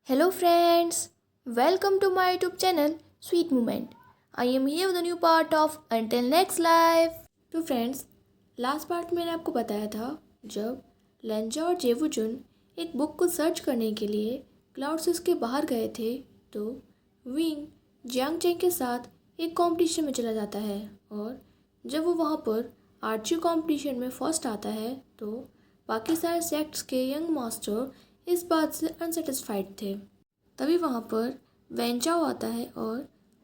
Hello friends, welcome to my YouTube channel Sweet Moment. I am here with a new part of Until Next Life. तो friends, last part मैंने आपको बताया था जब लेंजा और जेवुजुन एक बुक को सर्च करने के लिए क्लाउड्स के बाहर गए थे तो विंग जियांग चेंग के साथ एक कंपटीशन में चला जाता है और जब वो वहाँ पर आर्ची कंपटीशन में फर्स्ट आता है तो बाकी सारे सेक्ट्स के यंग मास्टर इस बात से अनसेटिस्फाइड थे। तभी वहाँ पर वेंचाओ आता है और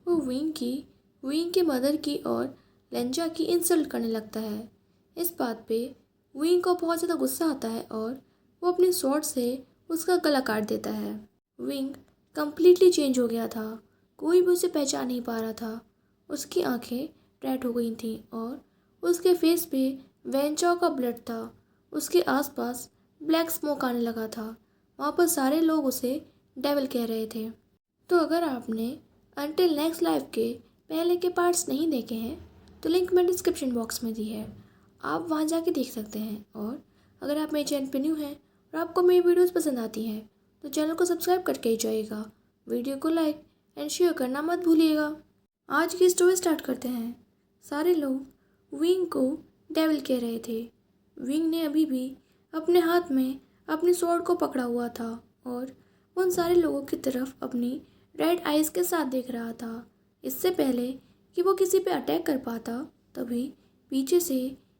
वो विंग की मदर की और लेंजा की इंसल्ट करने लगता है। इस बात पे विंग को बहुत ज़्यादा गुस्सा आता है और वो अपने स्वॉर्ड से उसका गला काट देता है। विंग कम्प्लीटली चेंज हो गया था, कोई भी उसे पहचान नहीं पा रहा था। उसकी आंखें रेड हो गई थीं और उसके फेस पे वेंचाओ का ब्लड था। उसके आसपास ब्लैक स्मोक आने लगा था। वहाँ पर सारे लोग उसे डेविल कह रहे थे। तो अगर आपने अंटिल नेक्स्ट लाइफ के पहले के पार्ट्स नहीं देखे हैं तो लिंक मैं डिस्क्रिप्शन बॉक्स में दी है, आप वहाँ जाके देख सकते हैं। और अगर आप मेरे चैनल पर न्यू हैं और आपको मेरी वीडियोस पसंद आती हैं तो चैनल को सब्सक्राइब करके ही जाइएगा, वीडियो को लाइक एंड शेयर करना मत भूलिएगा। आज की स्टोरी स्टार्ट करते हैं। सारे लोग विंग को डेविल कह रहे थे। विंग ने अभी भी अपने हाथ में अपने स्वॉर्ड को पकड़ा हुआ था और उन सारे लोगों की तरफ अपनी रेड आइज के साथ देख रहा था। इससे पहले कि वो किसी पे अटैक कर पाता तभी पीछे से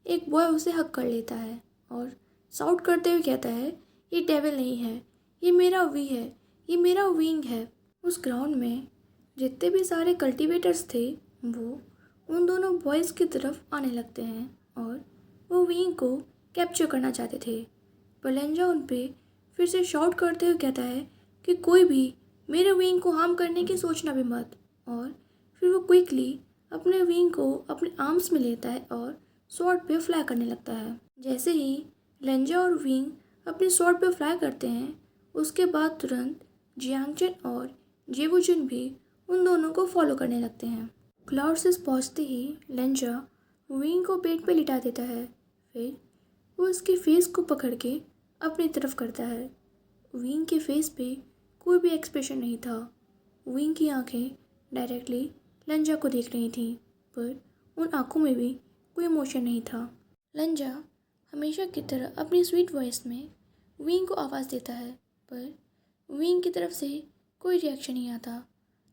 एक बॉय उसे हक कर लेता है और साउट करते हुए कहता है, ये डेविल नहीं है, ये मेरा वी है, ये मेरा विंग है। उस ग्राउंड में जितने भी सारे कल्टीवेटर्स थे वो उन दोनों बॉयज़ की तरफ आने लगते हैं और वो विंग को कैप्चर करना चाहते थे। पर लेंजा उन पे फिर से शॉट करते हुए कहता है कि कोई भी मेरे विंग को हार्म करने की सोचना भी मत। और फिर वो क्विकली अपने विंग को अपने आर्म्स में लेता है और स्वॉर्ड पे फ्लाई करने लगता है। जैसे ही लेंजा और विंग अपने स्वॉर्ड पे फ्लाई करते हैं उसके बाद तुरंत जियांगचन और जेवुजुन भी उन दोनों को फॉलो करने लगते हैं। क्लाउड्स पहुँचते ही लेंजा विंग को पेट पे लिटा देता है। फिर वो उसके फेस को पकड़ के अपनी तरफ करता है। विंग के फेस पे कोई भी एक्सप्रेशन नहीं था। विंग की आंखें डायरेक्टली लेंजा को देख रही थीं, पर उन आंखों में भी कोई इमोशन नहीं था। लेंजा हमेशा की तरह अपनी स्वीट वॉइस में विंग को आवाज़ देता है, पर विंग की तरफ से कोई रिएक्शन नहीं आता।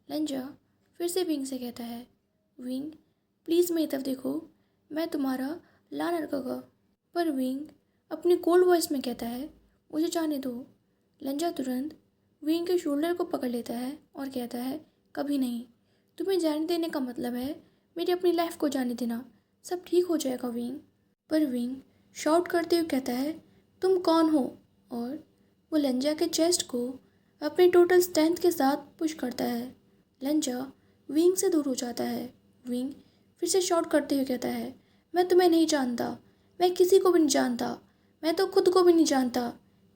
लेंजा फिर से विंग से कहता है, विंग प्लीज़ मेरी तरफ देखो, मैं तुम्हारा लान रखूँगा। पर विंग अपनी कोल्ड वॉइस में कहता है, मुझे जाने दो। लेंजा तुरंत विंग के शोल्डर को पकड़ लेता है और कहता है, कभी नहीं, तुम्हें जाने देने का मतलब है मेरी अपनी लाइफ को जाने देना, सब ठीक हो जाएगा विंग। पर विंग शॉट करते हुए कहता है, तुम कौन हो? और वो लेंजा के चेस्ट को अपनी टोटल स्ट्रेंथ के साथ पुश करता है। लेंजा विंग से दूर हो जाता है। विंग फिर से शॉट करते हुए कहता है, मैं तुम्हें नहीं जानता, मैं किसी को भी नहीं जानता, मैं तो खुद को भी नहीं जानता,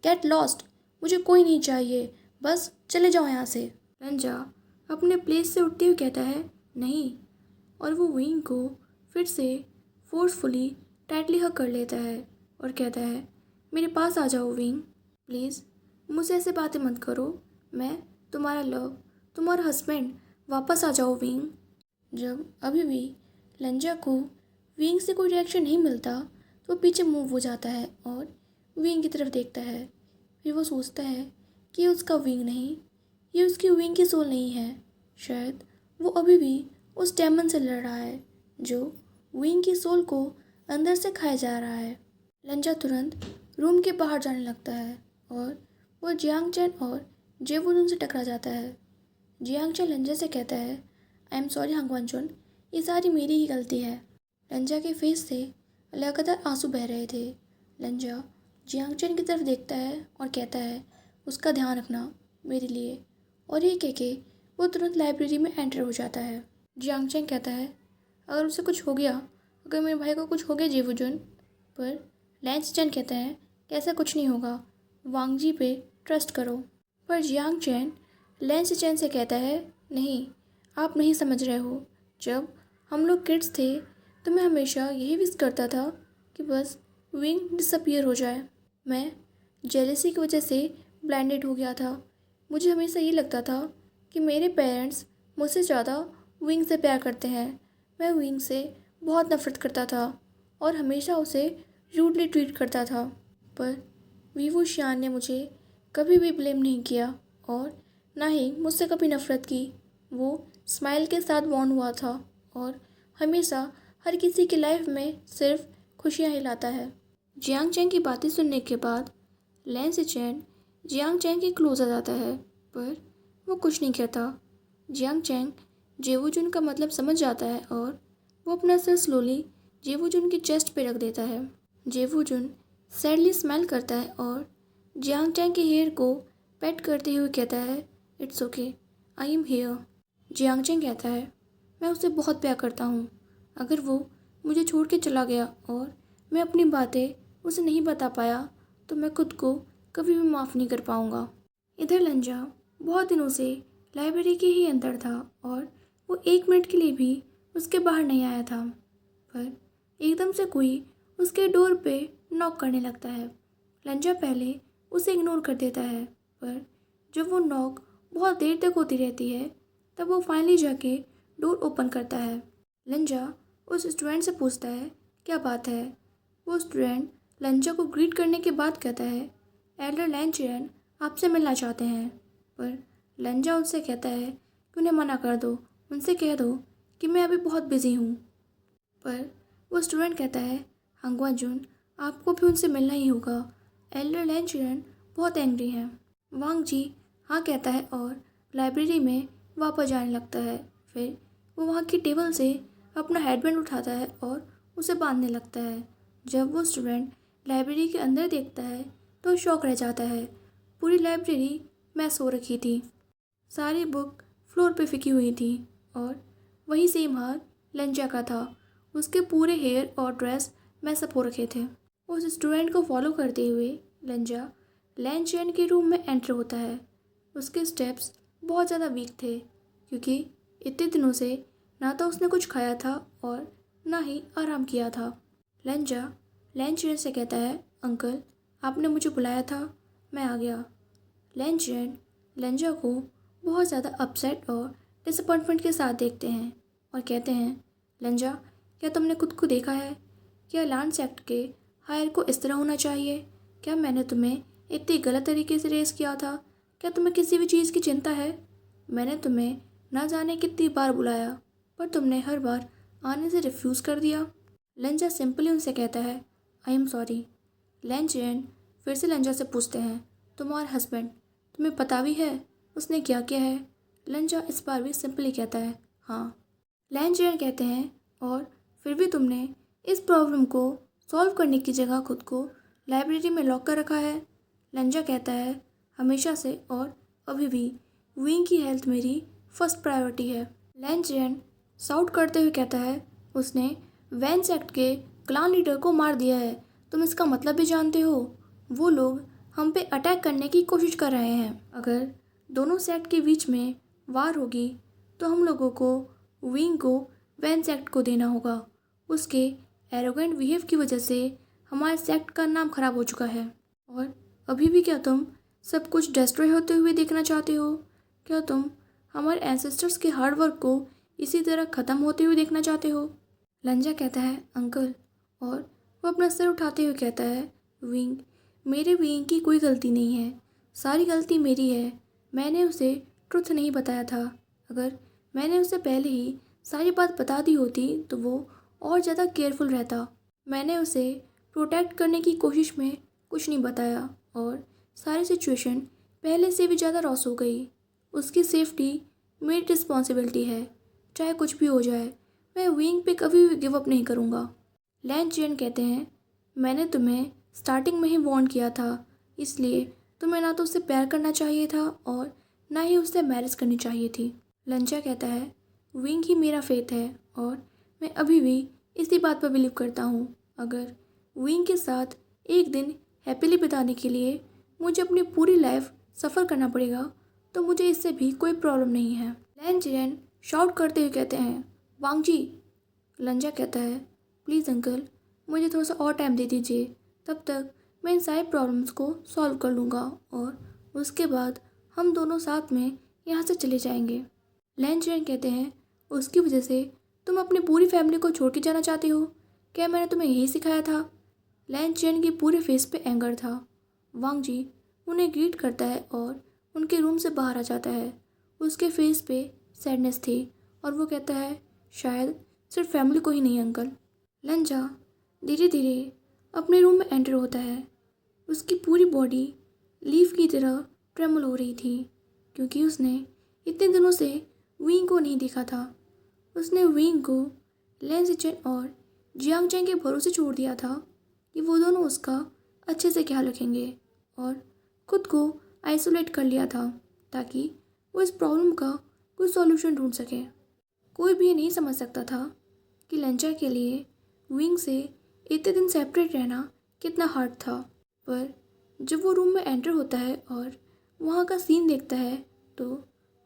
गेट लॉस्ट, मुझे कोई नहीं चाहिए, बस चले जाओ यहाँ से। लेंजा अपने प्लेस से उठते हुए कहता है, नहीं, और वो विंग को फिर से फोर्सफुली टाइटली हग कर लेता है और कहता है, मेरे पास आ जाओ विंग, प्लीज़ मुझसे ऐसे बातें मत करो, मैं तुम्हारा लव, तुम्हारा हस्बैंड, वापस आ जाओ विंग। जब अभी भी लेंजा को विंग से कोई रिएक्शन नहीं मिलता तो पीछे मूव हो जाता है और विंग की तरफ देखता है। फिर वो सोचता है कि ये उसका विंग नहीं, ये उसकी विंग की सोल नहीं है, शायद वो अभी भी उस डेमन से लड़ रहा है जो विंग की सोल को अंदर से खाया जा रहा है। लेंजा तुरंत रूम के बाहर जाने लगता है और वो जियांगचन और जेवुजुन से टकरा जाता है। जियांगचन लेंजा से कहता है, आई एम सॉरी हांगवानचुन, ये सारी मेरी ही गलती है। लेंजा के फेस से लगातार आंसू बह रहे थे। लेंजा जियांगचन की तरफ देखता है और कहता है, उसका ध्यान रखना मेरे लिए। और ये कह के वो तुरंत लाइब्रेरी में एंटर हो जाता है। जियांगचन कहता है, अगर उसे कुछ हो गया, अगर मेरे भाई को कुछ हो गया जेवुजुन। पर लेंसचन कहता है कि ऐसा कुछ नहीं होगा, वांगजी पे ट्रस्ट करो। पर जियांगचन लेंसचन से कहता है, नहीं, आप नहीं समझ रहे हो, जब हम लोग किड्स थे तो मैं हमेशा यही विश करता था कि बस विंग डिसअपियर हो जाए। मैं जेलेसी की वजह से ब्लाइंडेड हो गया था, मुझे हमेशा ये लगता था कि मेरे पेरेंट्स मुझसे ज़्यादा विंग से प्यार करते हैं। मैं विंग से बहुत नफ़रत करता था और हमेशा उसे रूडली ट्रीट करता था। पर वीवू शियान ने मुझे कभी भी ब्लेम नहीं किया और ना ही मुझसे कभी नफ़रत की। वो स्माइल के साथ बॉन्ड हुआ था और हमेशा हर किसी की लाइफ में सिर्फ खुशियाँ ही लाता है। जियांग चैंग की बातें सुनने के बाद लैन सिचेन जियांग चैंग के क्लोज आ जाता है, पर वो कुछ नहीं कहता। जियांग चैंग जेवूजुन का मतलब समझ जाता है और वो अपना सिर स्लोली जेवूजुन की चेस्ट पे रख देता है। जेवूजुन सैडली स्माइल करता है और जियांग चैंग के हेयर को पेट करते हुए कहता है, it's okay, I am here. Jiang Chang कहता है, मैं उसे बहुत प्यार करता हूँ। अगर वो मुझे छोड़ के चला गया और मैं अपनी बातें उसे नहीं बता पाया तो मैं खुद को कभी भी माफ़ नहीं कर पाऊँगा। इधर लंजा बहुत दिनों से लाइब्रेरी के ही अंदर था और वो 1 मिनट के लिए भी उसके बाहर नहीं आया था। पर एकदम से कोई उसके डोर पे नॉक करने लगता है। लंजा पहले उसे इग्नोर कर देता है, पर जब वो नॉक बहुत देर तक होती रहती है तब वो फाइनली जाके डोर ओपन करता है। लंजा उस स्टूडेंट से पूछता है, क्या बात है। वो स्टूडेंट लंजा को ग्रीट करने के बाद कहता है, एल्डर लैनचेन आपसे मिलना चाहते हैं। पर लंजा उनसे कहता है कि उन्हें मना कर दो, उनसे कह दो कि मैं अभी बहुत बिजी हूँ। पर वो स्टूडेंट कहता है, हंगवा जुन आपको भी उनसे मिलना ही होगा, एल्डर लैनचेन बहुत एंग्री हैं। वांग जी हाँ कहता है और लाइब्रेरी में वापस जाने लगता है। फिर वो वहाँ की टेबल से अपना हेडबैंड उठाता है और उसे बांधने लगता है। जब वो स्टूडेंट लाइब्रेरी के अंदर देखता है तो शॉक रह जाता है। पूरी लाइब्रेरी मैस हो रखी थी, सारी बुक फ्लोर पे फेंकी हुई थी और वही सेम हाल लंजा का था। उसके पूरे हेयर और ड्रेस मैसअप हो रखे थे। उस स्टूडेंट को फॉलो करते हुए लंजा लैन चैन के रूम में एंटर होता है। उसके स्टेप्स बहुत ज़्यादा वीक थे क्योंकि इतने दिनों से ना तो उसने कुछ खाया था और ना ही आराम किया था। लंजा लैन चैन से कहता है, अंकल आपने मुझे बुलाया था, मैं आ गया। लैन चैन लंजा को बहुत ज़्यादा अपसेट और डिसअपॉइंटमेंट के साथ देखते हैं और कहते हैं, लंजा क्या तुमने खुद को देखा है? क्या लांस एक्ट के हायर को इस तरह होना चाहिए? क्या मैंने तुम्हें इतनी गलत तरीके से रेस किया था? क्या तुम्हें किसी भी चीज़ की चिंता है? मैंने तुम्हें ना जाने कितनी बार बुलाया पर तुमने हर बार आने से रिफ्यूज़ कर दिया। लंजा सिंपली उनसे कहता है, आई एम सॉरी। लैन चैन फिर से लंजा से पूछते हैं, तुम्हारा हस्बैंड तुम्हें पता भी है उसने क्या किया है? लंजा इस बार भी सिंपली कहता है, हाँ। लैन चैन कहते हैं, और फिर भी तुमने इस प्रॉब्लम को सॉल्व करने की जगह खुद को लाइब्रेरी में लॉक कर रखा है। लंजा कहता है, हमेशा से और अभी भी विंग की हेल्थ मेरी फर्स्ट प्रायोरिटी है। लैन चैन साउट करते हुए कहता है, उसने वैन सेक्ट के क्लान लीडर को मार दिया है। तुम इसका मतलब भी जानते हो? वो लोग हम पे अटैक करने की कोशिश कर रहे हैं। अगर दोनों सेक्ट के बीच में वार होगी तो हम लोगों को विंग को वैन सेक्ट को देना होगा। उसके एरोगेंट बिहेव की वजह से हमारे सेक्ट का नाम खराब हो चुका है। और अभी भी क्या तुम सब कुछ डिस्ट्रॉय होते हुए देखना चाहते हो? क्या तुम हमारे एंसेस्टर्स के हार्ड वर्क को इसी तरह ख़त्म होते हुए देखना चाहते हो? लंजा कहता है, अंकल, और वो अपना सिर उठाते हुए कहता है, विंग मेरे विंग की कोई गलती नहीं है, सारी गलती मेरी है। मैंने उसे ट्रुथ नहीं बताया था। अगर मैंने उसे पहले ही सारी बात बता दी होती तो वो और ज़्यादा केयरफुल रहता। मैंने उसे प्रोटेक्ट करने की कोशिश में कुछ नहीं बताया और सारी सिचुएशन पहले से भी ज़्यादा लॉस हो गई। उसकी सेफ्टी मेरी रिस्पॉन्सिबिलिटी है, चाहे कुछ भी हो जाए। मैं विंग पे कभी भी गिव अप नहीं करूँगा। लैन चेन कहते हैं, मैंने तुम्हें स्टार्टिंग में ही वार्न किया था, इसलिए तुम्हें ना तो उससे प्यार करना चाहिए था और ना ही उससे मैरिज करनी चाहिए थी। लंचा कहता है, विंग ही मेरा फेथ है और मैं अभी भी इसी बात पर बिलीव करता हूँ। अगर विंग के साथ एक दिन हैप्पीली बिताने के लिए मुझे अपनी पूरी लाइफ सफ़र करना पड़ेगा तो मुझे इससे भी कोई प्रॉब्लम नहीं है। लैन चिरेन शाउट करते हुए कहते हैं, वांग जी। लंजा कहता है, प्लीज़ अंकल, मुझे थोड़ा सा और टाइम दे दीजिए, तब तक मैं इन सारे प्रॉब्लम्स को सॉल्व कर लूँगा और उसके बाद हम दोनों साथ में यहाँ से चले जाएंगे। लैन चैन कहते हैं, उसकी वजह से तुम अपनी पूरी फैमिली को छोड़ के जाना चाहती हो? क्या मैंने तुम्हें यही सिखाया था? लैन चैन के पूरे फेस पे एंगर था। वांग जी उन्हें ग्रीट करता है और उनके रूम से बाहर आ जाता है। उसके फेस पे सैडनेस थी और वो कहता है, शायद सिर्फ फैमिली को ही नहीं अंकल। लंजा धीरे धीरे अपने रूम में एंटर होता है। उसकी पूरी बॉडी लीफ की तरह ट्रेमल हो रही थी क्योंकि उसने इतने दिनों से विंग को नहीं देखा था। उसने विंग को लैन सिचेन और जियांग चैंग के भरोसे छोड़ दिया था कि वो दोनों उसका अच्छे से ख्याल रखेंगे और खुद को आइसोलेट कर लिया था ताकि वो इस प्रॉब्लम का कोई सॉल्यूशन ढूंढ सके। कोई भी ये नहीं समझ सकता था कि लंचा के लिए विंग से इतने दिन सेपरेट रहना कितना हार्ड था। पर जब वो रूम में एंटर होता है और वहाँ का सीन देखता है तो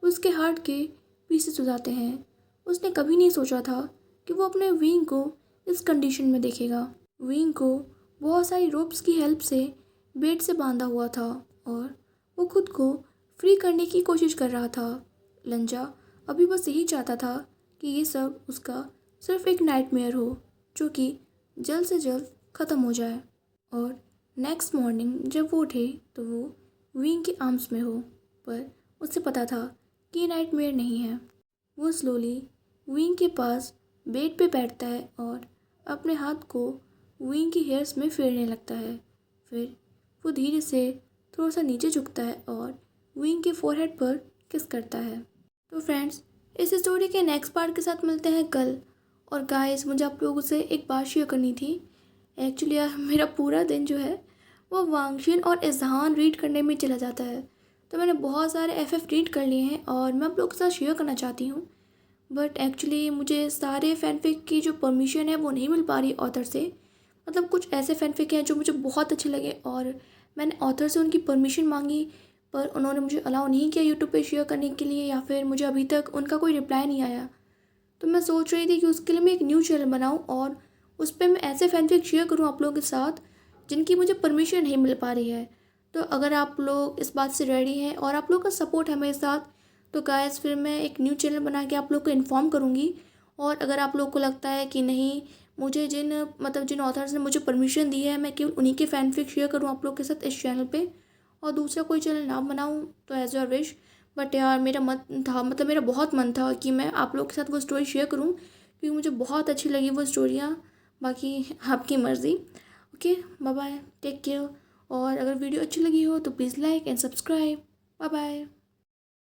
उसके हार्ट के पीसेस हो जाते हैं। उसने कभी नहीं सोचा था कि वो अपने विंग को इस कंडीशन में देखेगा। विंग को बहुत सारी रोप्स की हेल्प से बेड से बांधा हुआ था और वो खुद को फ्री करने की कोशिश कर रहा था। लंजा अभी बस यही चाहता था कि ये सब उसका सिर्फ एक नाइटमेयर हो जो कि जल्द से जल्द ख़त्म हो जाए। और नेक्स्ट मॉर्निंग जब वो उठे तो वो विंग के आर्म्स में हो, पर उसे पता था कि ये नाइटमेयर नहीं है। वो स्लोली विंग के पास बेड पे बैठता है और अपने हाथ को विंग की हेयर्स में फेरने लगता है। फिर वो धीरे से थोड़ा सा नीचे झुकता है और विंग के फोरहेड पर किस करता है। तो फ्रेंड्स, इस स्टोरी के नेक्स्ट पार्ट के साथ मिलते हैं कल। और गाइस, मुझे आप लोगों से एक बात शेयर करनी थी। एक्चुअली यार मेरा पूरा दिन जो है वो वांगशिन और इजहान रीड करने में चला जाता है। तो मैंने बहुत सारे एफएफ रीड कर लिए हैं और मैं आप लोगों के साथ शेयर करना चाहती हूँ। बट एक्चुअली मुझे सारे फैनफिक की जो परमिशन है वो नहीं मिल पा रही ऑथर से। मतलब कुछ ऐसे फैनफिक हैं जो मुझे बहुत अच्छे लगे और मैंने ऑथर से उनकी परमिशन मांगी, पर उन्होंने मुझे अलाउ नहीं किया यूट्यूब पे शेयर करने के लिए, या फिर मुझे अभी तक उनका कोई रिप्लाई नहीं आया। तो मैं सोच रही थी कि उसके लिए मैं एक न्यू चैनल बनाऊँ और उस पर मैं ऐसे फैनफिक शेयर करूँ आप लोगों के साथ जिनकी मुझे परमिशन नहीं मिल पा रही है। तो अगर आप लोग इस बात से रेडी हैं और आप लोग का सपोर्ट है मेरे साथ, तो गाइस फिर मैं एक न्यू चैनल बना के आप लोग को इन्फॉर्म करूँगी। और अगर आप लोग को लगता है कि नहीं, मुझे जिन ऑथर्स ने मुझे परमिशन दी है मैं केवल उन्हीं के फैनफिक शेयर करूँ आप लोग के साथ इस चैनल पे और दूसरा कोई चैनल ना बनाऊँ, तो एज योर विश। बट यार मेरा मन था, मेरा बहुत मन था कि मैं आप लोग के साथ वो स्टोरी शेयर करूँ क्योंकि मुझे बहुत अच्छी लगी वो स्टोरियाँ। बाकी आपकी मर्ज़ी। Okay, bye bye, take care. और अगर वीडियो अच्छी लगी हो तो please like and subscribe. Bye bye.